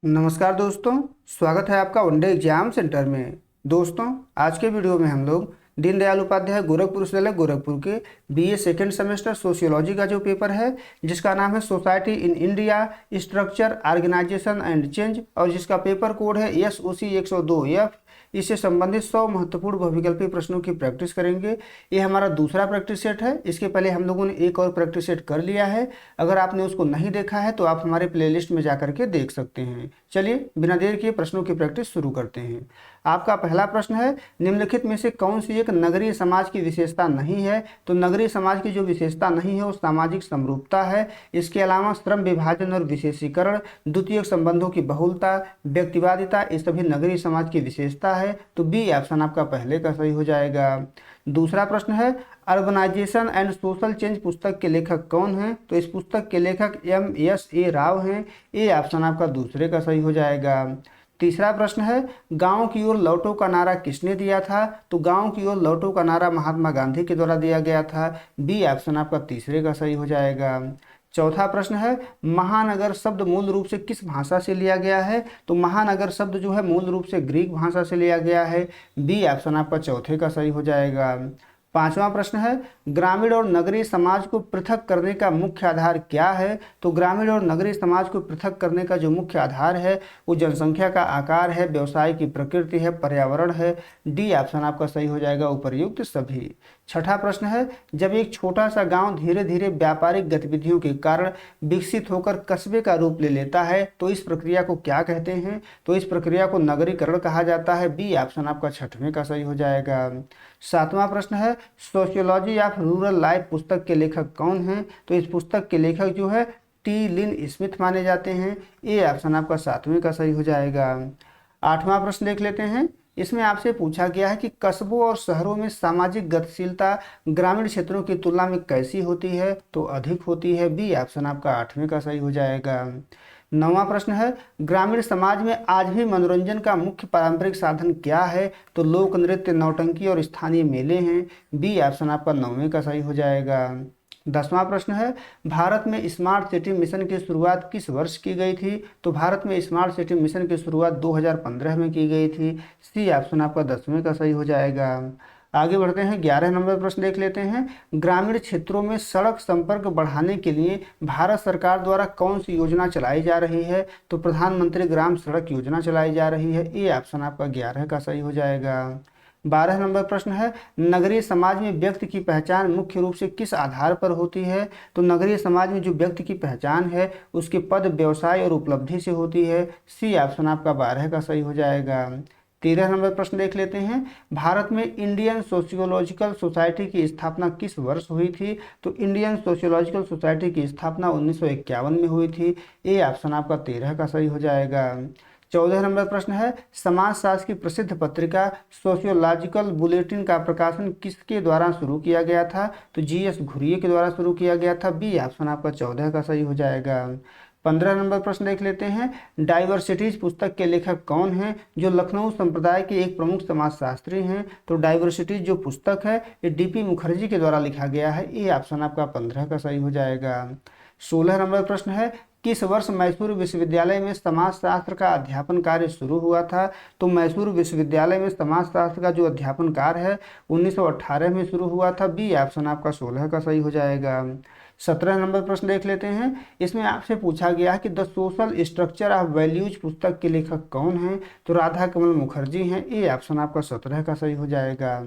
नमस्कार दोस्तों, स्वागत है आपका वनडे एग्जाम सेंटर में। दोस्तों, आज के वीडियो में हम लोग दीनदयाल उपाध्याय गोरखपुर विश्वविद्यालय गोरखपुर के बीए सेकेंड सेमेस्टर सोशियोलॉजी का जो पेपर है, जिसका नाम है society in India structure organisation and change, और जिसका पेपर कोड है SOC 102F, इससे संबंधित 100 महत्वपूर्ण बहुविकल्पीय प्रश्नों की प्रैक्टिस करेंगे। ये हमारा दूसरा प्रैक्टिस सेट है। इसके पहले हम लोगों ने एक और प्रैक्टिस सेट कर लिया है। अगर आपने उसको नहीं देखा है तो आप हमारे प्लेलिस्ट में जाकर के देख सकते हैं। चलिए बिना देर किए प्रश्नों की प्रैक्टिस शुरू करते हैं। आपका पहला प्रश्न है, निम्नलिखित में से कौन सी एक नगरीय समाज की विशेषता नहीं है? तो नगरीय समाज की जो विशेषता नहीं है वो सामाजिक समरूपता है। इसके अलावा श्रम विभाजन और विशेषीकरण, द्वितीयक संबंधों की बहुलता, व्यक्तिवादिता, ये सभी नगरीय समाज की विशेषता है। तो बी ऑप्शन आपका पहले का सही हो जाएगा। दूसरा प्रश्न है, अर्बनाइजेशन एंड सोशल चेंज पुस्तक के लेखक कौन हैं? तो इस पुस्तक के लेखक MSA राव हैं। ए ऑप्शन आपका दूसरे का सही हो जाएगा। तीसरा प्रश्न है, गांव की ओर लौटो का नारा किसने दिया था? तो गांव की ओर लौटो का नारा महात्मा गांधी के द्वारा दिया गया था। बी ऑप्शन आपका तीसरे का सही हो जाएगा। चौथा प्रश्न है, महानगर शब्द मूल रूप से किस भाषा से लिया गया है? तो महानगर शब्द जो है मूल रूप से ग्रीक भाषा से लिया गया है। बी ऑप्शन आपका चौथे का सही हो जाएगा। पांचवा प्रश्न है, ग्रामीण और नगरीय समाज को पृथक करने का मुख्य आधार क्या है? तो ग्रामीण और नगरीय समाज को पृथक करने का जो मुख्य आधार है वो जनसंख्या का आकार है, व्यवसाय की प्रकृति है, पर्यावरण है। डी ऑप्शन आपका सही हो जाएगा, उपर्युक्त सभी। छठा प्रश्न है, जब एक छोटा सा गांव धीरे धीरे व्यापारिक गतिविधियों के कारण विकसित होकर कस्बे का रूप ले लेता है तो इस प्रक्रिया को क्या कहते हैं? तो इस प्रक्रिया को नगरीकरण कहा जाता है। बी ऑप्शन आपका छठवें का सही हो जाएगा। सातवां प्रश्न है, सोशियोलॉजी ऑफ रूरल लाइफ पुस्तक के लेखक कौन हैं? तो इस पुस्तक के लेखक जो है T. लिन स्मिथ माने जाते हैं। ए ऑप्शन आपका सातवें का सही हो जाएगा। आठवां प्रश्न देख लेते हैं। इसमें आपसे पूछा गया है कि कस्बों और शहरों में सामाजिक गतिशीलता ग्रामीण क्षेत्रों की तुलना में कैसी होती है? तो अधिक होती है। बी ऑप्शन आपका आठवें का सही हो जाएगा। नौवां प्रश्न है, ग्रामीण समाज में आज भी मनोरंजन का मुख्य पारंपरिक साधन क्या है? तो लोक नृत्य, नौटंकी और स्थानीय मेले हैं। बी ऑप्शन आपका नौवें का सही हो जाएगा। 10वां प्रश्न है, भारत में स्मार्ट सिटी मिशन की शुरुआत किस वर्ष की गई थी? तो भारत में स्मार्ट सिटी मिशन की शुरुआत 2015 में की गई थी। सी ऑप्शन आपका 10वें का सही हो जाएगा। आगे बढ़ते हैं, 11 नंबर प्रश्न देख लेते हैं। ग्रामीण क्षेत्रों में सड़क संपर्क बढ़ाने के लिए भारत सरकार द्वारा कौन सी योजना चलाई जा रही है? तो प्रधानमंत्री ग्राम सड़क योजना चलाई जा रही है। ए ऑप्शन आपका 11 का सही हो जाएगा। 12 नंबर प्रश्न है, नगरीय समाज में व्यक्ति की पहचान मुख्य रूप से किस आधार पर होती है? तो नगरीय समाज में जो व्यक्ति की पहचान है उसके पद, व्यवसाय और उपलब्धि से होती है। सी ऑप्शन आपका 12 का सही हो जाएगा। 13 नंबर प्रश्न देख लेते हैं। भारत में इंडियन सोशियोलॉजिकल सोसाइटी की स्थापना किस वर्ष हुई थी? तो इंडियन सोशियोलॉजिकल सोसाइटी की स्थापना 1951 में हुई थी। ए ऑप्शन आपका 13 का सही हो जाएगा। 14 नंबर प्रश्न है, समाजशास्त्र की प्रसिद्ध पत्रिका सोशियोलॉजिकल बुलेटिन का प्रकाशन किसके द्वारा शुरू किया गया था? तो GS घुरिये के द्वारा शुरू किया गया था। बी ऑप्शन आपका 14 का सही हो जाएगा। 15 नंबर प्रश्न देख लेते हैं। डाइवर्सिटीज पुस्तक के लेखक कौन हैं? जो लखनऊ संप्रदाय के एक प्रमुख समाजशास्त्री हैं। तो डाइवर्सिटीज जो पुस्तक है ये DP मुखर्जी के द्वारा लिखा गया है। ये ऑप्शन आपका 15 का सही हो जाएगा। 16 नंबर प्रश्न है, किस वर्ष मैसूर विश्वविद्यालय में समाजशास्त्र का अध्यापन कार्य शुरू हुआ था? तो मैसूर विश्वविद्यालय में समाजशास्त्र का जो अध्यापन कार्य है 1918 में शुरू हुआ था। बी ऑप्शन आपका 16 का सही हो जाएगा। 17 नंबर प्रश्न देख लेते हैं। इसमें आपसे पूछा गया है कि the social structure of values पुस्तक के लेखक कौन हैं? तो राधा कमल मुखर्जी हैं। ए ऑप्शन आपका 17 का सही हो जाएगा।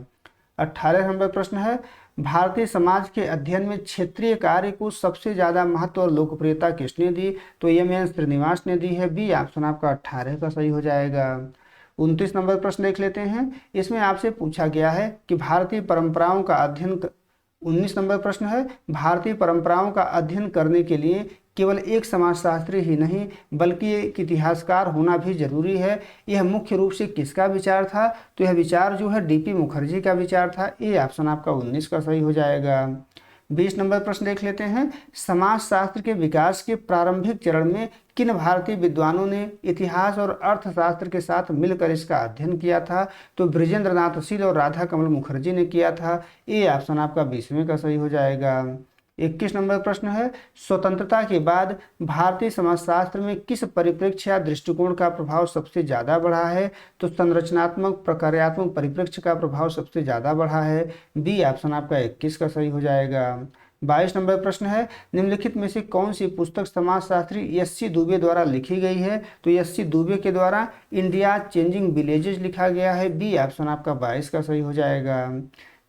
18 नंबर प्रश्न है, भारतीय समाज के अध्ययन में क्षेत्रीय कार्य को सबसे ज्यादा महत्व और लोकप्रियता किसने दी? तो MN श्रीनिवास ने दी है। बी ऑप्शन आपका 18 का सही हो जाएगा। 29 नंबर प्रश्न देख लेते हैं। इसमें आपसे पूछा गया है कि भारतीय परंपराओं का अध्ययन 19 नंबर प्रश्न है, भारतीय परंपराओं का अध्ययन करने के लिए केवल एक समाजशास्त्री ही नहीं बल्कि एक इतिहासकार होना भी जरूरी है। यह मुख्य रूप से किसका विचार था? तो यह विचार जो है DP मुखर्जी का विचार था। ए ऑप्शन आपका 19 का सही हो जाएगा। 20 नंबर प्रश्न देख लेते हैं। समाजशास्त्र के विकास के प्रारंभिक चरण में किन भारतीय विद्वानों ने इतिहास और अर्थशास्त्र के साथ मिलकर इसका अध्ययन किया था? तो बृजेंद्र नाथ शील और राधा कमल मुखर्जी ने किया था। ए ऑप्शन आपका 20वें का सही हो जाएगा। 21 नंबर प्रश्न है, स्वतंत्रता के बाद भारतीय समाजशास्त्र में किस परिप्रेक्ष्य या दृष्टिकोण का प्रभाव सबसे ज्यादा बढ़ा है? तो संरचनात्मक प्रकार्यात्मक परिप्रेक्ष्य का प्रभाव सबसे ज्यादा बढ़ा है। बी ऑप्शन आपका 21 का सही हो जाएगा। 22 नंबर प्रश्न है, निम्नलिखित में से कौन सी पुस्तक समाजशास्त्री एस.सी. दुबे द्वारा लिखी गई है? तो एस.सी. दुबे के द्वारा इंडिया चेंजिंग विलेजेस लिखा गया है। बी ऑप्शन आपका 22 का सही हो जाएगा।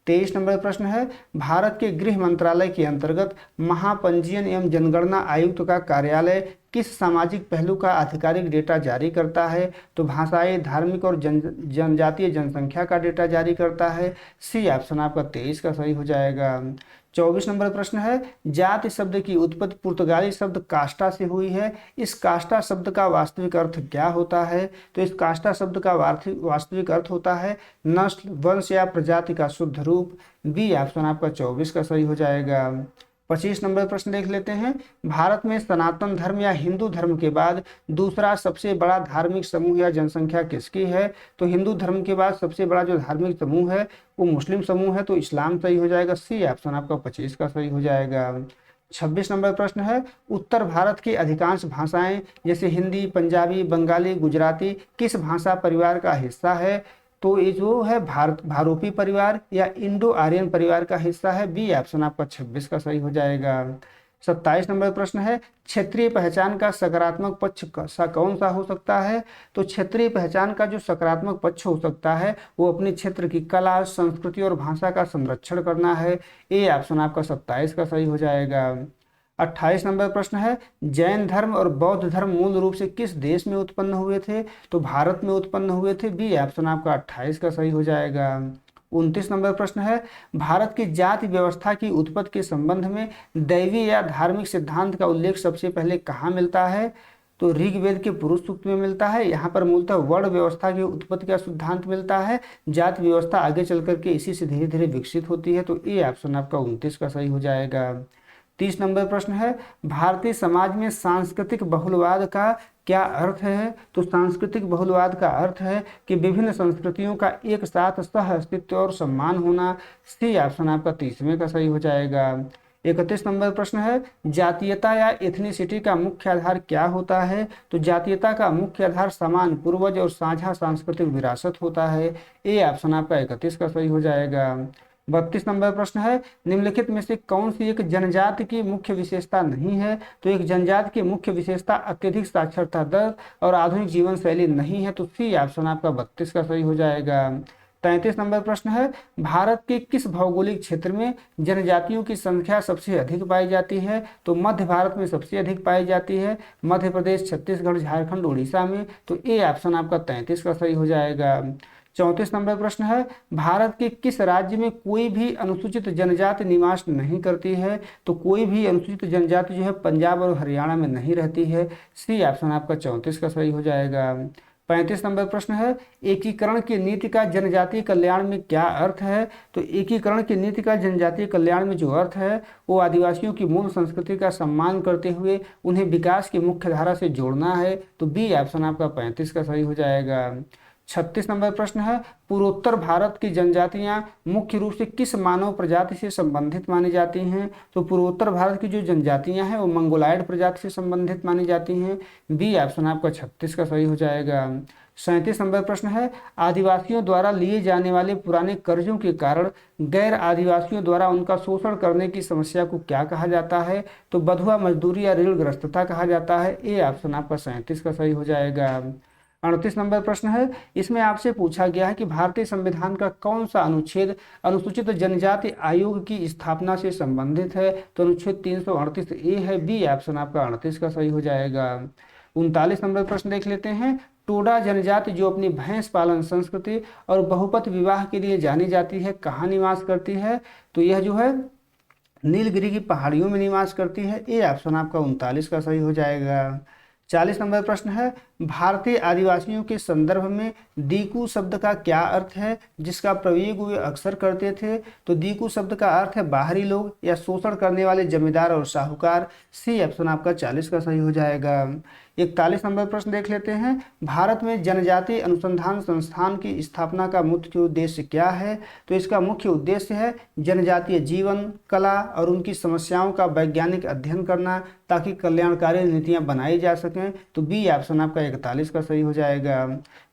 23 नंबर प्रश्न है, भारत के गृह मंत्रालय के अंतर्गत महापंजीयन एवं जनगणना आयुक्त का कार्यालय किस सामाजिक पहलू का आधिकारिक डेटा जारी करता है? तो भाषाई, धार्मिक और जनजातीय जनसंख्या का डेटा जारी करता है। सी ऑप्शन आपका 23 का सही हो जाएगा। 24 नंबर प्रश्न है, जाति शब्द की उत्पत्ति पुर्तगाली शब्द कास्टा से हुई है। इस कास्टा शब्द का वास्तविक अर्थ क्या होता है? तो इस कास्टा शब्द का वास्तविक अर्थ होता है नस्ल, वंश या प्रजाति का शुद्ध रूप। बी ऑप्शन आपका 24 का सही हो जाएगा। 25 नंबर प्रश्न देख लेते हैं, भारत में सनातन धर्म या हिंदू धर्म के बाद दूसरा सबसे बड़ा धार्मिक समूह या जनसंख्या किसकी है? तो हिंदू धर्म के बाद सबसे बड़ा जो धार्मिक समूह है वो मुस्लिम समूह है, तो इस्लाम सही हो जाएगा। सी ऑप्शन आपका 25 का सही हो जाएगा। 26 नंबर प्रश्न है, उत्तर भारत की अधिकांश भाषाएं जैसे हिंदी, पंजाबी, बंगाली, गुजराती किस भाषा परिवार का हिस्सा है? तो ये जो है भारोपी परिवार या इंडो आर्यन परिवार का हिस्सा है। बी ऑप्शन आपका 26 का सही हो जाएगा। 27 नंबर प्रश्न है, क्षेत्रीय पहचान का सकारात्मक पक्ष कौन सा हो सकता है? तो क्षेत्रीय पहचान का जो सकारात्मक पक्ष हो सकता है वो अपने क्षेत्र की कला, संस्कृति और भाषा का संरक्षण करना है। ए ऑप्शन आपका 27 का सही हो जाएगा। 28 नंबर प्रश्न है, जैन धर्म और बौद्ध धर्म मूल रूप से किस देश में उत्पन्न हुए थे? तो भारत में उत्पन्न हुए थे। बी ऑप्शन आपका 28 का सही हो जाएगा। 29 नंबर प्रश्न है, भारत की जाति व्यवस्था की उत्पत्ति के संबंध में दैवीय या धार्मिक सिद्धांत का उल्लेख सबसे पहले कहाँ मिलता है? तो ऋग्वेद के पुरुष सूक्त में मिलता है। यहाँ पर मूलतः वर्ण व्यवस्था की उत्पत्ति का सिद्धांत मिलता है। जाति व्यवस्था आगे चल करके इसी से धीरे धीरे विकसित होती है। तो ए ऑप्शन आपका 29 का सही हो जाएगा। 30 नंबर प्रश्न है, भारतीय समाज में सांस्कृतिक बहुलवाद का क्या अर्थ है? तो सांस्कृतिक बहुलवाद का अर्थ है कि विभिन्न संस्कृतियों का एक साथ सह अस्तित्व और सम्मान होना। सी ऑप्शन आपका 30वें का सही हो जाएगा। 31 नंबर प्रश्न है, जातीयता या एथनिसिटी का मुख्य आधार क्या होता है? तो जातीयता का मुख्य आधार समान पूर्वज और साझा सांस्कृतिक विरासत होता है। ए ऑप्शन आपका 31 का सही हो जाएगा। 32 नंबर प्रश्न है, निम्नलिखित में से कौन सी एक जनजाति की मुख्य विशेषता नहीं है? तो एक जनजाति की मुख्य विशेषता अत्यधिक साक्षरता दर और आधुनिक जीवन शैली नहीं है। तो सी ऑप्शन आपका 32 का सही हो जाएगा। 33 नंबर प्रश्न है, भारत के किस भौगोलिक क्षेत्र में जनजातियों की संख्या सबसे अधिक पाई जाती है? तो मध्य भारत में सबसे अधिक पाई जाती है, मध्य प्रदेश, छत्तीसगढ़, झारखंड, उड़ीसा में। तो ए ऑप्शन आपका 33 का सही हो जाएगा। 34 नंबर प्रश्न है, भारत के किस राज्य में कोई भी अनुसूचित जनजाति निवास नहीं करती है? तो कोई भी अनुसूचित जनजाति जो है पंजाब और हरियाणा में नहीं रहती है। सी ऑप्शन आपका 34 का सही हो जाएगा। 35 नंबर प्रश्न है, एकीकरण की नीति का जनजातीय कल्याण में क्या अर्थ है? तो एकीकरण की नीति का जनजातीय कल्याण में जो अर्थ है वो आदिवासियों की मूल संस्कृति का सम्मान करते हुए उन्हें विकास की मुख्य धारा से जोड़ना है। तो बी ऑप्शन आपका 35 का सही हो जाएगा। 36 नंबर प्रश्न है, पूर्वोत्तर भारत की जनजातियां मुख्य रूप से किस मानव प्रजाति से संबंधित मानी जाती हैं? तो पूर्वोत्तर भारत की जो जनजातियां हैं वो मंगोलायड प्रजाति से संबंधित मानी जाती हैं। बी ऑप्शन आपका 36 का सही हो जाएगा। 37 नंबर प्रश्न है, आदिवासियों द्वारा लिए जाने वाले पुराने कर्जों के कारण गैर आदिवासियों द्वारा उनका शोषण करने की समस्या को क्या कहा जाता है? तो बंधुआ मजदूरी या ऋणग्रस्तता कहा जाता है। ए ऑप्शन आपका 37 का सही हो जाएगा। 38 नंबर प्रश्न है, इसमें आपसे पूछा गया है कि भारतीय संविधान का कौन सा अनुच्छेद अनुसूचित जनजाति आयोग की स्थापना से संबंधित है? तो अनुच्छेद 338 ए है। बी ऑप्शन आपका 38 का सही हो जाएगा। 39 नंबर प्रश्न देख लेते हैं, टोडा जनजाति जो अपनी भैंस पालन संस्कृति और बहुपत विवाह के लिए जानी जाती है कहाँ निवास करती है? तो यह जो है नीलगिरी की पहाड़ियों में निवास करती है। ए ऑप्शन आपका 39 का सही हो जाएगा। 40 नंबर प्रश्न है, भारतीय आदिवासियों के संदर्भ में दीकू शब्द का क्या अर्थ है जिसका प्रयोग वे अक्सर करते थे? तो दीकू शब्द का अर्थ है बाहरी लोग या शोषण करने वाले जमींदार और साहूकार। सी ऑप्शन आपका 40 का सही हो जाएगा। 41 नंबर प्रश्न देख लेते हैं, भारत में जनजातीय अनुसंधान संस्थान की स्थापना का मुख्य उद्देश्य क्या है? तो इसका मुख्य उद्देश्य है जनजातीय जीवन, कला और उनकी समस्याओं का वैज्ञानिक अध्ययन करना, ताकि कल्याणकारी नीतियां बनाई जा सकें। तो बी ऑप्शन आपका 41 का सही हो जाएगा।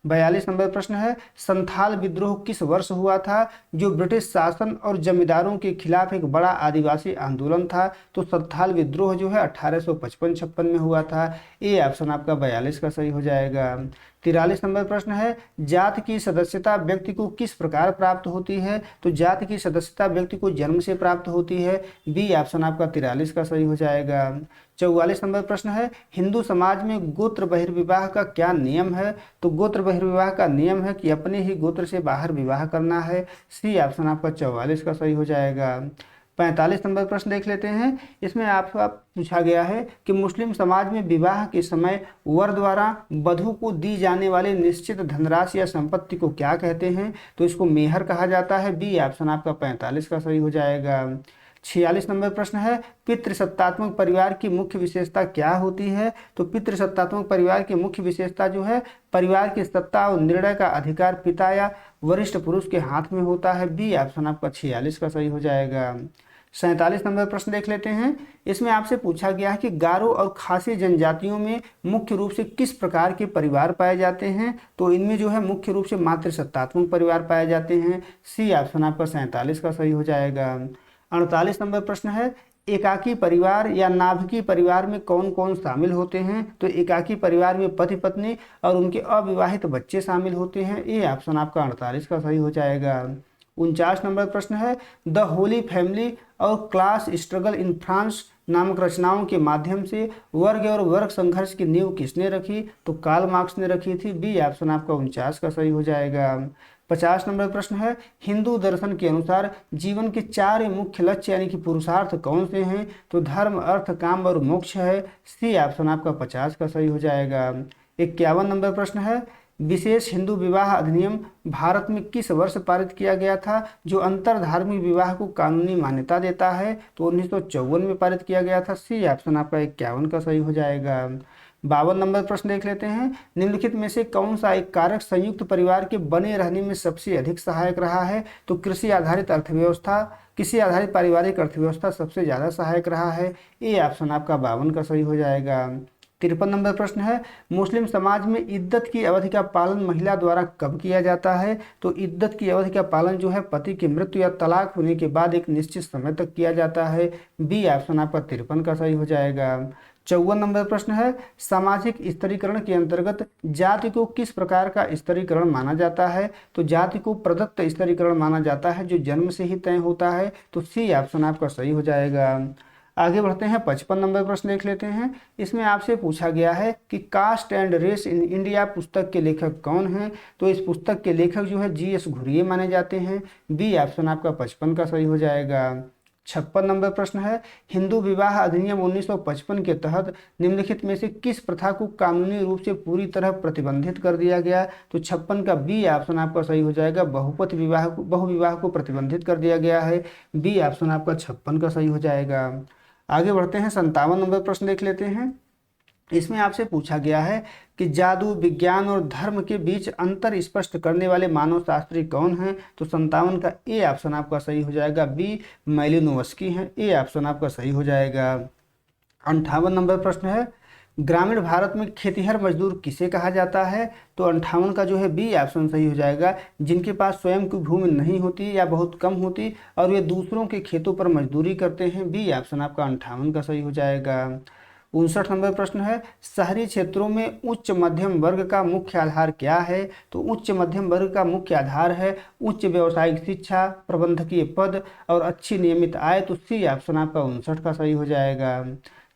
42 नंबर प्रश्न है, संथाल विद्रोह किस वर्ष हुआ था, जो ब्रिटिश शासन और जमींदारों के खिलाफ एक बड़ा आदिवासी आंदोलन था? तो संथाल विद्रोह जो है 1855-56 में हुआ था। ए ऑप्शन आपका 42 का सही हो जाएगा। 43 नंबर प्रश्न है, जाति की सदस्यता व्यक्ति को किस प्रकार प्राप्त होती है? तो जाति की सदस्यता व्यक्ति को जन्म से प्राप्त होती है। बी ऑप्शन आपका 43 का सही हो जाएगा। 44 नंबर प्रश्न है, हिंदू समाज में गोत्र बहिर्विवाह का क्या नियम है? तो गोत्र बहिर्विवाह का नियम है कि अपने ही गोत्र से बाहर विवाह करना है। सी ऑप्शन आपका 44 का सही हो जाएगा। 45 नंबर प्रश्न देख लेते हैं, इसमें आपका पूछा गया है कि मुस्लिम समाज में विवाह के समय वर द्वारा वधू को दी जाने वाली निश्चित धनराशि या संपत्ति को क्या कहते हैं? तो इसको मेहर कहा जाता है। बी ऑप्शन आपका 45 का सही हो जाएगा। 46 नंबर प्रश्न है, पितृसत्तात्मक परिवार की मुख्य विशेषता क्या होती है? तो पितृसत्तात्मक परिवार की मुख्य विशेषता जो है, परिवार की सत्ता और निर्णय का अधिकार पिता या वरिष्ठ पुरुष के हाथ में होता है। बी ऑप्शन आपका 46 का सही हो जाएगा। 47 नंबर प्रश्न देख लेते हैं, इसमें आपसे पूछा गया है कि गारो और खासी जनजातियों में मुख्य रूप से किस प्रकार के परिवार पाए जाते हैं? तो इनमें जो है मुख्य रूप से मातृसत्तात्मक परिवार पाए जाते हैं। सी ऑप्शन आपका 47 का सही हो जाएगा। 48 नंबर प्रश्न है, एकाकी परिवार या नाभिकीय परिवार में कौन कौन शामिल होते हैं? तो एकाकी परिवार में पति पत्नी और उनके अविवाहित बच्चे शामिल होते हैं। ये ऑप्शन आपका 48 का सही हो जाएगा। 49 नंबर प्रश्न है, द होली फैमिली और क्लास स्ट्रगल इन फ्रांस नामक रचनाओं के माध्यम से वर्ग और वर्ग संघर्ष की नींव किसने रखी? तो कार्ल मार्क्स ने रखी थी। बी ऑप्शन आपका 49 का सही हो जाएगा। 50 नंबर प्रश्न है, हिंदू दर्शन के अनुसार जीवन के 4 मुख्य लक्ष्य यानी कि पुरुषार्थ कौन से हैं? तो धर्म, अर्थ, काम और मोक्ष है। सी ऑप्शन आपका 50 का सही हो जाएगा। 51 नंबर प्रश्न है, विशेष हिंदू विवाह अधिनियम भारत में किस वर्ष पारित किया गया था, जो अंतरधार्मिक विवाह को कानूनी मान्यता देता है? तो 1954 में पारित किया गया था। सी ऑप्शन आपका 51 का सही हो जाएगा। 52 नंबर प्रश्न देख लेते हैं, निम्नलिखित में से कौन सा एक कारक संयुक्त परिवार के बने रहने में सबसे अधिक सहायक रहा है? तो कृषि आधारित अर्थव्यवस्था, कृषि आधारित पारिवारिक अर्थव्यवस्था सबसे ज्यादा सहायक रहा है। ये ऑप्शन आपका 52 का सही हो जाएगा। 53 नंबर प्रश्न है, मुस्लिम समाज में इद्दत की अवधि का पालन महिला द्वारा कब किया जाता है? तो इद्दत की अवधि का पालन जो है पति की मृत्यु या तलाक होने के बाद एक निश्चित समय तक किया जाता है। बी ऑप्शन आपका 53 का सही हो जाएगा। 54 नंबर प्रश्न है, सामाजिक स्तरीकरण के अंतर्गत जाति को किस प्रकार का स्तरीकरण माना जाता है? तो जाति को प्रदत्त स्तरीकरण माना जाता है, जो जन्म से ही तय होता है। तो सी ऑप्शन आपका सही हो जाएगा। आगे बढ़ते हैं, 55 नंबर प्रश्न देख लेते हैं। इसमें आपसे पूछा गया है कि caste and race in India पुस्तक के लेखक कौन हैं? तो इस पुस्तक के लेखक जो है जी एस घुरिये माने जाते हैं। बी ऑप्शन आपका 55 का सही हो जाएगा। 56 नंबर प्रश्न है, हिंदू विवाह अधिनियम 1955 के तहत निम्नलिखित में से किस प्रथा को कानूनी रूप से पूरी तरह प्रतिबंधित कर दिया गया? तो 56 का बी ऑप्शन आपका सही हो जाएगा। बहुविवाह को प्रतिबंधित कर दिया गया है। बी ऑप्शन आपका 56 का सही हो जाएगा। आगे बढ़ते हैं, 57 नंबर प्रश्न देख लेते हैं। इसमें आपसे पूछा गया है कि जादू, विज्ञान और धर्म के बीच अंतर स्पष्ट करने वाले मानव शास्त्री कौन हैं? तो 57 का ए ऑप्शन आपका सही हो जाएगा। बी मैलिनोवस्की हैं। ए ऑप्शन आपका सही हो जाएगा। 58 नंबर प्रश्न है, ग्रामीण भारत में खेतिहर मजदूर किसे कहा जाता है? तो 58 का जो है बी ऑप्शन सही हो जाएगा, जिनके पास स्वयं की भूमि नहीं होती या बहुत कम होती और वे दूसरों के खेतों पर मजदूरी करते हैं। बी ऑप्शन आपका 58 का सही हो जाएगा। 59 नंबर प्रश्न है, शहरी क्षेत्रों में उच्च मध्यम वर्ग का मुख्य आधार क्या है? तो उच्च मध्यम वर्ग का मुख्य आधार है उच्च व्यावसायिक शिक्षा, प्रबंधकीय पद और अच्छी नियमित आय। तो सी ऑप्शन आपका 59 का सही हो जाएगा।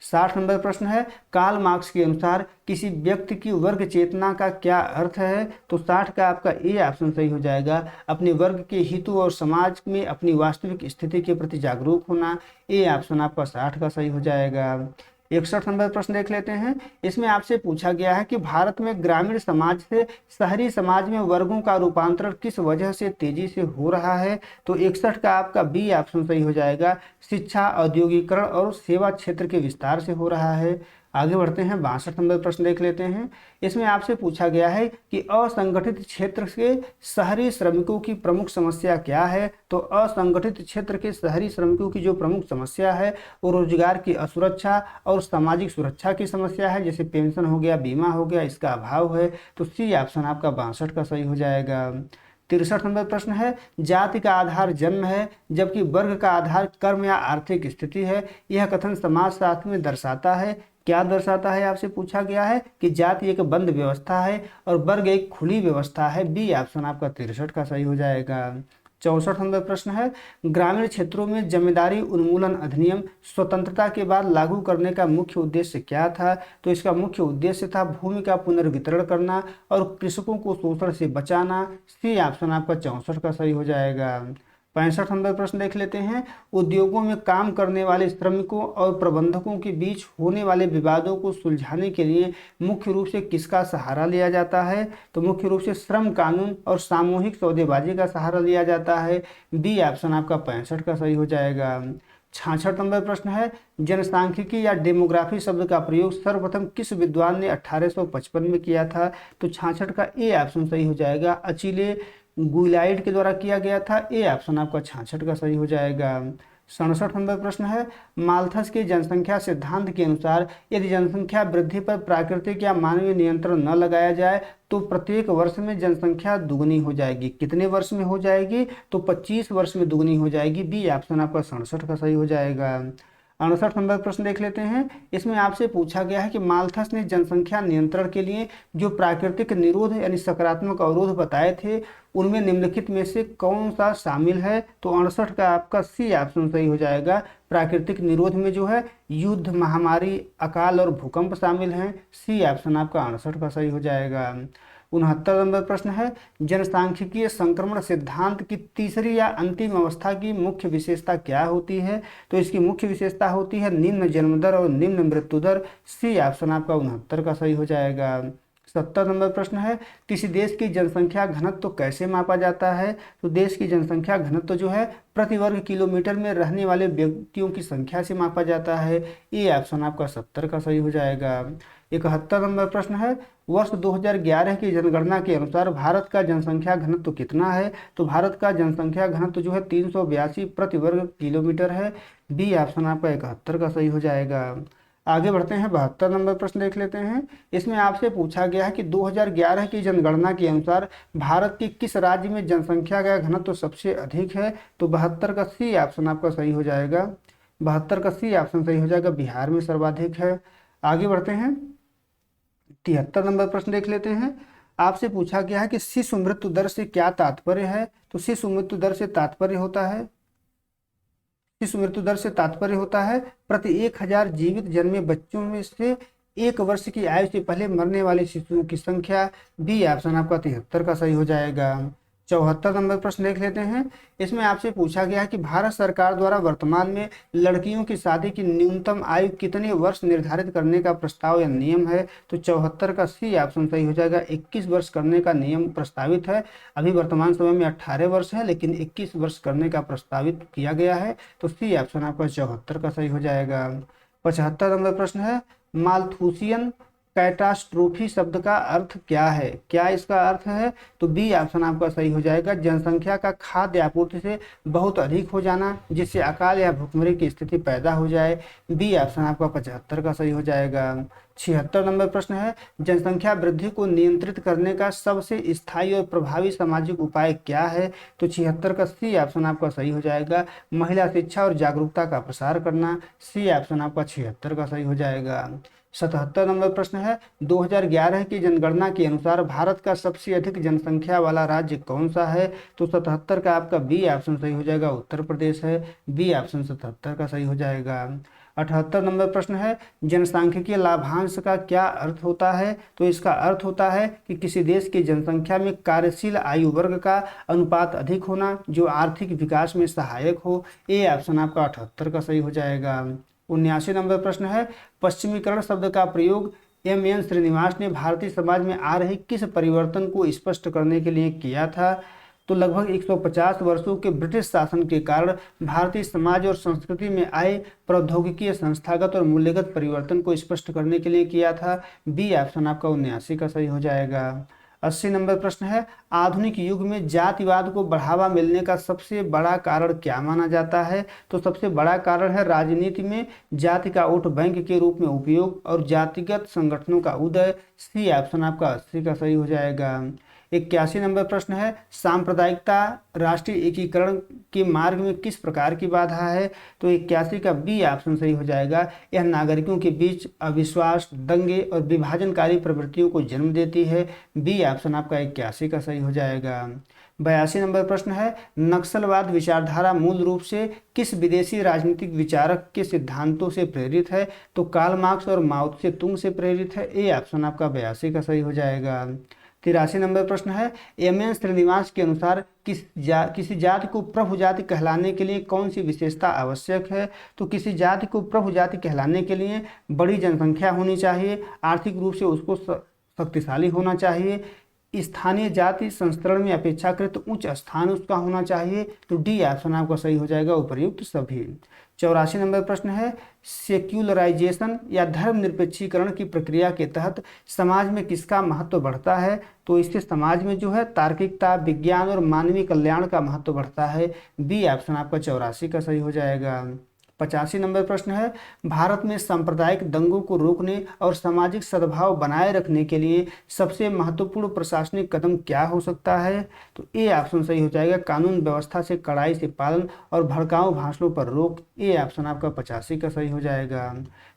60 नंबर प्रश्न है, कार्ल मार्क्स के अनुसार किसी व्यक्ति की वर्ग चेतना का क्या अर्थ है? तो 60 का आपका ए ऑप्शन सही हो जाएगा, अपने वर्ग के हितों और समाज में अपनी वास्तविक स्थिति के प्रति जागरूक होना। ए ऑप्शन आपका 60 का सही हो जाएगा। 61 नंबर प्रश्न देख लेते हैं। इसमें आपसे पूछा गया है कि भारत में ग्रामीण समाज से शहरी समाज में वर्गों का रूपांतरण किस वजह से तेजी से हो रहा है? तो 61 का आपका बी ऑप्शन सही हो जाएगा, शिक्षा, औद्योगिकरण और सेवा क्षेत्र के विस्तार से हो रहा है। आगे बढ़ते हैं, 62 नंबर प्रश्न देख लेते हैं। इसमें आपसे पूछा गया है कि असंगठित क्षेत्र के शहरी श्रमिकों की प्रमुख समस्या क्या है। तो असंगठित क्षेत्र के शहरी श्रमिकों की जो प्रमुख समस्या है वो रोजगार की असुरक्षा और सामाजिक सुरक्षा की समस्या है, जैसे पेंशन हो गया, बीमा हो गया, इसका अभाव है। तो सी ऑप्शन आपका 62 का सही हो जाएगा। 63 नंबर प्रश्न है, जाति का आधार जन्म है जबकि वर्ग का आधार कर्म या आर्थिक स्थिति है। यह कथन समाजशास्त्र में दर्शाता है, क्या दर्शाता है आपसे पूछा गया है कि जाति एक बंद व्यवस्था है और वर्ग एक खुली व्यवस्था है। बी ऑप्शन आपका 63 का सही हो जाएगा। 64 नंबर प्रश्न है, ग्रामीण क्षेत्रों में जमींदारी उन्मूलन अधिनियम स्वतंत्रता के बाद लागू करने का मुख्य उद्देश्य क्या था। तो इसका मुख्य उद्देश्य था भूमि का पुनर्वितरण करना और कृषकों को शोषण से बचाना। सी ऑप्शन आपका 64 का सही हो जाएगा। 65 नंबर प्रश्न देख लेते हैं, उद्योगों में काम करने वाले श्रमिकों और प्रबंधकों के बीच होने वाले विवादों को सुलझाने के लिए मुख्य रूप से किसका सहारा लिया जाता है। तो मुख्य रूप से श्रम कानून और सामूहिक सौदेबाजी का सहारा लिया जाता है। बी ऑप्शन आपका 65 का सही हो जाएगा। 66 नंबर प्रश्न है, जनसांख्यिकी या डेमोग्राफी शब्द का प्रयोग सर्वप्रथम किस विद्वान ने 1855 में किया था। तो 66 का ए ऑप्शन सही हो जाएगा, अचीले गुइलाइड के द्वारा किया गया था। ए ऑप्शन आपका 66 का सही हो जाएगा। 67 नंबर प्रश्न है, माल्थस के जनसंख्या सिद्धांत के अनुसार यदि जनसंख्या वृद्धि पर प्राकृतिक या मानवीय नियंत्रण न लगाया जाए तो प्रत्येक वर्ष में जनसंख्या दुगनी हो जाएगी। कितने वर्ष में हो जाएगी। तो 25 वर्ष में दुगनी हो जाएगी। बी ऑप्शन आपका 67 का सही हो जाएगा। 68 नंबर प्रश्न देख लेते हैं। इसमें आपसे पूछा गया है कि माल्थस ने जनसंख्या नियंत्रण के लिए जो प्राकृतिक निरोध यानी सकारात्मक अवरोध बताए थे उनमें निम्नलिखित में से कौन सा शामिल है। तो 68 का आपका सी ऑप्शन सही हो जाएगा। प्राकृतिक निरोध में जो है युद्ध, महामारी, अकाल और भूकंप शामिल हैं। सी ऑप्शन आपका 68 का सही हो जाएगा। 69 नंबर प्रश्न है, जनसांख्यिकीय संक्रमण सिद्धांत की तीसरी या अंतिम अवस्था की मुख्य विशेषता क्या होती है। तो इसकी मुख्य विशेषता होती है निम्न जन्म दर और निम्न मृत्यु दर। सी ऑप्शन आपका 69 का सही हो जाएगा। 70 नंबर प्रश्न है, किसी देश की जनसंख्या घनत्व तो कैसे मापा जाता है। तो देश की जनसंख्या घनत्व जो है प्रति वर्ग किलोमीटर में रहने वाले व्यक्तियों की संख्या से मापा जाता है। ये ऑप्शन आपका 70 का सही हो जाएगा। 71 नंबर प्रश्न है, वर्ष 2011 की जनगणना के अनुसार भारत का जनसंख्या घनत्व कितना है। तो भारत का जनसंख्या घनत्व जो है 382 प्रति वर्ग किलोमीटर है। बी ऑप्शन आपका 71 का सही हो जाएगा। आगे बढ़ते हैं, 72 नंबर प्रश्न देख लेते हैं। इसमें आपसे पूछा गया है कि 2011 की जनगणना के अनुसार भारत के किस राज्य में जनसंख्या का घनत्व सबसे अधिक है। तो 72 का सी ऑप्शन आपका सही हो जाएगा। 72 का सी ऑप्शन सही हो जाएगा, बिहार में सर्वाधिक है। आगे बढ़ते हैं, 73 नंबर प्रश्न देख लेते हैं। आपसे पूछा गया है कि शिशु मृत्यु दर से क्या तात्पर्य है। तो शिशु मृत्यु दर से तात्पर्य होता है, शिशु मृत्यु दर से तात्पर्य होता है प्रति 1000 जीवित जन्मे बच्चों में से 1 वर्ष की आयु से पहले मरने वाले शिशुओं की संख्या। बी ऑप्शन आपका 73 का सही हो जाएगा। 74 नंबर प्रश्न देख लेते हैं। इसमें आपसे पूछा गया है कि भारत सरकार द्वारा वर्तमान में लड़कियों की शादी की न्यूनतम आयु कितने वर्ष निर्धारित करने का प्रस्ताव या नियम है। तो 74 का सी ऑप्शन सही हो जाएगा। 21 वर्ष करने का नियम प्रस्तावित है। अभी वर्तमान समय में 18 वर्ष है, लेकिन 21 वर्ष करने का प्रस्तावित किया गया है। तो सी ऑप्शन आपका 74 का सही हो जाएगा। 75 नंबर प्रश्न है, माल्थूसियन कैटास्ट्रोफी शब्द का अर्थ क्या है, क्या इसका अर्थ है। तो बी ऑप्शन आपका सही हो जाएगा, जनसंख्या का खाद्य आपूर्ति से बहुत अधिक हो जाना जिससे अकाल या भुखमरी की स्थिति पैदा हो जाए। बी ऑप्शन आपका 75 का सही हो जाएगा। 76 नंबर प्रश्न है, जनसंख्या वृद्धि को नियंत्रित करने का सबसे स्थायी और प्रभावी सामाजिक उपाय क्या है। तो 76 का सी ऑप्शन आपका सही हो जाएगा, महिला शिक्षा और जागरूकता का प्रसार करना। सी ऑप्शन आपका 76 का सही हो जाएगा। 77 नंबर प्रश्न है, 2011 की जनगणना के अनुसार भारत का सबसे अधिक जनसंख्या वाला राज्य कौन सा है। तो 77 का आपका बी ऑप्शन सही हो जाएगा, उत्तर प्रदेश है। बी ऑप्शन 77 का सही हो जाएगा। 78 नंबर प्रश्न है, जनसांख्यिकीय लाभांश का क्या अर्थ होता है। तो इसका अर्थ होता है कि किसी देश की जनसंख्या में कार्यशील आयु वर्ग का अनुपात अधिक होना जो आर्थिक विकास में सहायक हो। ए ऑप्शन आपका 78 का सही हो जाएगा। 79 नंबर प्रश्न है, पश्चिमीकरण शब्द का प्रयोग एम श्रीनिवास ने भारतीय समाज में आ रहे किस परिवर्तन को स्पष्ट करने के लिए किया था। तो लगभग 150 वर्षों के ब्रिटिश शासन के कारण भारतीय समाज और संस्कृति में आए प्रौद्योगिकी संस्थागत और मूल्यगत परिवर्तन को स्पष्ट करने के लिए किया था। बी ऑप्शन आपका 79 का सही हो जाएगा। 80 नंबर प्रश्न है, आधुनिक युग में जातिवाद को बढ़ावा मिलने का सबसे बड़ा कारण क्या माना जाता है? तो सबसे बड़ा कारण है राजनीति में जाति का वोट बैंक के रूप में उपयोग और जातिगत संगठनों का उदय। सी ऑप्शन आपका 80 का सही हो जाएगा। 81 नंबर प्रश्न है, सांप्रदायिकता राष्ट्रीय एकीकरण के मार्ग में किस प्रकार की बाधा है? तो 81 का बी ऑप्शन सही हो जाएगा। यह नागरिकों के बीच अविश्वास, दंगे और विभाजनकारी प्रवृत्तियों को जन्म देती है। बी ऑप्शन आपका 81 का सही हो जाएगा। 82 नंबर प्रश्न है, नक्सलवाद विचारधारा मूल रूप से किस विदेशी राजनीतिक विचारक के सिद्धांतों से प्रेरित है? तो कार्ल मार्क्स और माओ त्से तुंग से प्रेरित है। ए ऑप्शन आपका 82 का सही हो जाएगा। 83 नंबर प्रश्न है, एम एन श्रीनिवास के अनुसार किसी जाति को प्रभु जाति कहलाने के लिए कौन सी विशेषता आवश्यक है? तो किसी जाति को प्रभु जाति कहलाने के लिए बड़ी जनसंख्या होनी चाहिए, आर्थिक रूप से उसको शक्तिशाली होना चाहिए, स्थानीय जाति संस्करण में अपेक्षाकृत उच्च स्थान उसका होना चाहिए। तो डी ऑप्शन आपका सही हो जाएगा, उपर्युक्त सभी। 84 नंबर प्रश्न है, सेक्युलराइजेशन या धर्मनिरपेक्षीकरण की प्रक्रिया के तहत समाज में किसका महत्व बढ़ता है? तो इससे समाज में जो है तार्किकता, विज्ञान और मानवीय कल्याण का महत्व बढ़ता है। बी ऑप्शन आपका 84 का सही हो जाएगा। 85 नंबर प्रश्न है, भारत में सांप्रदायिक दंगों को रोकने और सामाजिक सद्भाव बनाए रखने के लिए सबसे महत्वपूर्ण प्रशासनिक कदम क्या हो सकता है? तो ए ऑप्शन सही हो जाएगा, कानून व्यवस्था से कड़ाई से पालन और भड़काऊ भाषणों पर रोक। ए ऑप्शन आपका 85 का सही हो जाएगा।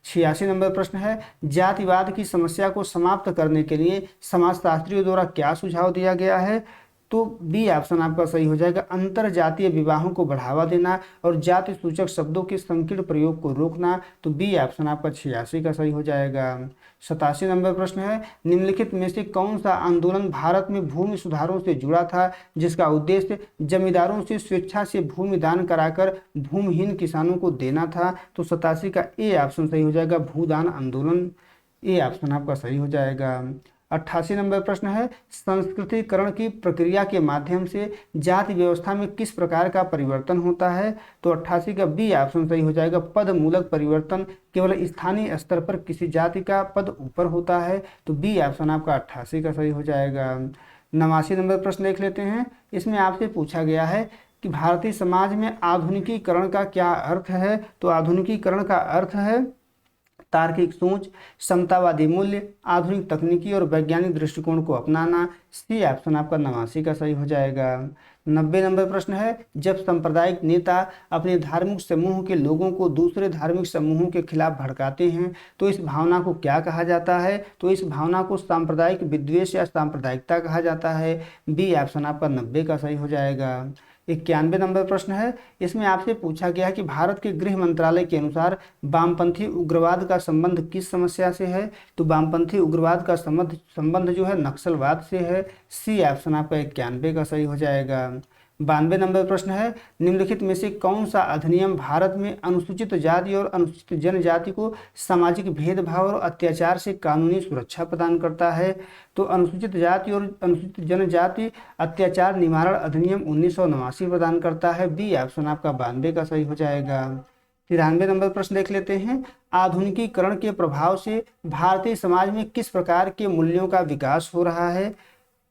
86 नंबर प्रश्न है, जातिवाद की समस्या को समाप्त करने के लिए समाजशास्त्रियों द्वारा क्या सुझाव दिया गया है? तो बी ऑप्शन आपका सही हो जाएगा, अंतर जातीय विवाहों को बढ़ावा देना और जाति सूचक शब्दों के संकीर्ण प्रयोग को रोकना। तो बी ऑप्शन आपका 86 का सही हो जाएगा। 87 नंबर प्रश्न है, निम्नलिखित में से कौन सा आंदोलन भारत में भूमि सुधारों से जुड़ा था जिसका उद्देश्य जमींदारों से स्वेच्छा से भूमि दान कराकर भूमिहीन किसानों को देना था? तो 87 का ए ऑप्शन सही हो जाएगा, भूदान आंदोलन। ए ऑप्शन आपका सही हो जाएगा। 88 नंबर प्रश्न है, संस्कृतिकरण की प्रक्रिया के माध्यम से जाति व्यवस्था में किस प्रकार का परिवर्तन होता है? तो 88 का बी ऑप्शन सही हो जाएगा, पद मूलक परिवर्तन। केवल स्थानीय स्तर पर किसी जाति का पद ऊपर होता है। तो बी ऑप्शन आपका 88 का सही हो जाएगा। 89 नंबर प्रश्न देख लेते हैं। इसमें आपसे पूछा गया है कि भारतीय समाज में आधुनिकीकरण का क्या अर्थ है? तो आधुनिकीकरण का अर्थ है तार्किक सोच, समतावादी मूल्य, आधुनिक तकनीकी और वैज्ञानिक दृष्टिकोण को अपनाना। सी ऑप्शन आपका 89 का सही हो जाएगा। 90 नंबर प्रश्न है, जब सांप्रदायिक नेता अपने धार्मिक समूह के लोगों को दूसरे धार्मिक समूहों के खिलाफ भड़काते हैं तो इस भावना को क्या कहा जाता है? तो इस भावना को सांप्रदायिक विद्वेष या सांप्रदायिकता कहा जाता है। बी ऑप्शन आपका 90 का सही हो जाएगा। 91 नंबर प्रश्न है, इसमें आपसे पूछा गया है कि भारत के गृह मंत्रालय के अनुसार वामपंथी उग्रवाद का संबंध किस समस्या से है? तो वामपंथी उग्रवाद का संबंध जो है नक्सलवाद से है। सी ऑप्शन आपका 91 का सही हो जाएगा। 92 नंबर प्रश्न है, निम्नलिखित में से कौन सा अधिनियम भारत में अनुसूचित जाति और अनुसूचित जनजाति को सामाजिक भेदभाव और अत्याचार से कानूनी सुरक्षा प्रदान करता है? तो अनुसूचित जाति और अनुसूचित जनजाति अत्याचार निवारण अधिनियम 1989 प्रदान करता है। बी ऑप्शन आपका 92 का सही हो जाएगा। 93 नंबर प्रश्न देख लेते हैं, आधुनिकीकरण के प्रभाव से भारतीय समाज में किस प्रकार के मूल्यों का विकास हो रहा है?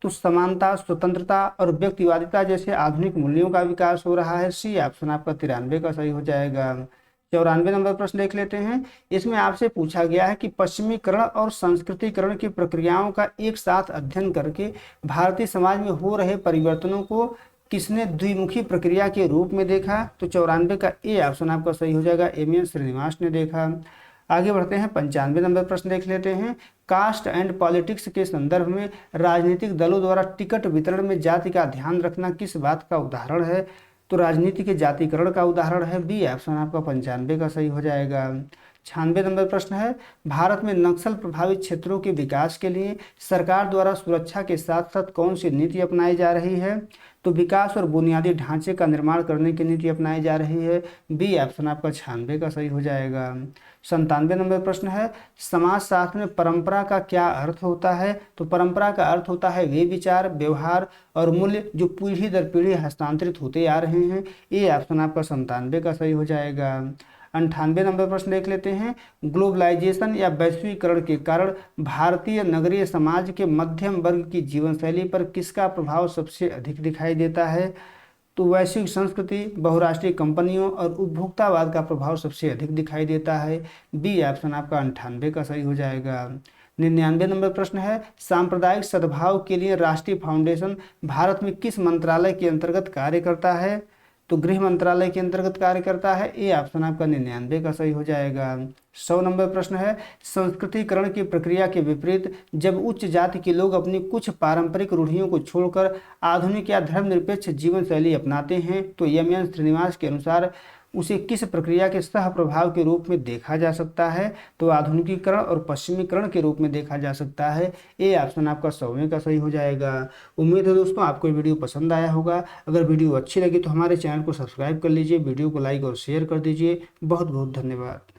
तो समानता, स्वतंत्रता और व्यक्तिवादिता जैसे आधुनिक मूल्यों का विकास हो रहा है। सी ऑप्शन आपका 93 का सही हो जाएगा। 94 नंबर प्रश्न देख लेते हैं। इसमें आपसे पूछा गया है कि पश्चिमीकरण और संस्कृतिकरण की प्रक्रियाओं का एक साथ अध्ययन करके भारतीय समाज में हो रहे परिवर्तनों को किसने द्विमुखी प्रक्रिया के रूप में देखा? तो 94 का ए ऑप्शन आपका सही हो जाएगा, एम एन श्रीनिवास ने देखा। आगे बढ़ते हैं, 95 नंबर प्रश्न देख लेते हैं। कास्ट एंड पॉलिटिक्स के संदर्भ में राजनीतिक दलों द्वारा टिकट वितरण में जाति का ध्यान रखना किस बात का उदाहरण है? तो राजनीति के जातिकरण का उदाहरण है। बी ऑप्शन आपका 95 का सही हो जाएगा। 96 नंबर प्रश्न है, भारत में नक्सल प्रभावित क्षेत्रों के विकास के लिए सरकार द्वारा सुरक्षा के साथ साथ कौन सी नीति अपनाई जा रही है? तो विकास और बुनियादी ढांचे का निर्माण करने की नीति अपनाई जा रही है। बी ऑप्शन आपका 96 का सही हो जाएगा। 97 नंबर प्रश्न है, समाजशास्त्र में परंपरा का क्या अर्थ होता है? तो परंपरा का अर्थ होता है वे विचार, व्यवहार और मूल्य जो पीढ़ी दर पीढ़ी हस्तांतरित होते आ रहे हैं। ये ऑप्शन आपका 97 का सही हो जाएगा। 98 नंबर प्रश्न देख लेते हैं, ग्लोबलाइजेशन या वैश्वीकरण के कारण भारतीय नगरीय समाज के मध्यम वर्ग की जीवन शैली पर किसका प्रभाव सबसे अधिक दिखाई देता है? तो वैश्विक संस्कृति, बहुराष्ट्रीय कंपनियों और उपभोक्तावाद का प्रभाव सबसे अधिक दिखाई देता है। बी ऑप्शन आपका 98 का सही हो जाएगा। 99 नंबर प्रश्न है, सांप्रदायिक सद्भाव के लिए राष्ट्रीय फाउंडेशन भारत में किस मंत्रालय के अंतर्गत कार्य करता है? तो गृह मंत्रालय के अंतर्गत कार्य करता है। ए ऑप्शन आपका 99 का सही हो जाएगा। 100 नंबर प्रश्न है, संस्कृतिकरण की प्रक्रिया के विपरीत जब उच्च जाति के लोग अपनी कुछ पारंपरिक रूढ़ियों को छोड़कर आधुनिक या धर्मनिरपेक्ष जीवन शैली अपनाते हैं तो एम.एन. श्रीनिवास के अनुसार उसे किस प्रक्रिया के सह प्रभाव के रूप में देखा जा सकता है? तो आधुनिकीकरण और पश्चिमीकरण के रूप में देखा जा सकता है। ए ऑप्शन आपका 100वें का सही हो जाएगा। उम्मीद है दोस्तों आपको वीडियो पसंद आया होगा। अगर वीडियो अच्छी लगी तो हमारे चैनल को सब्सक्राइब कर लीजिए, वीडियो को लाइक और शेयर कर दीजिए। बहुत बहुत धन्यवाद।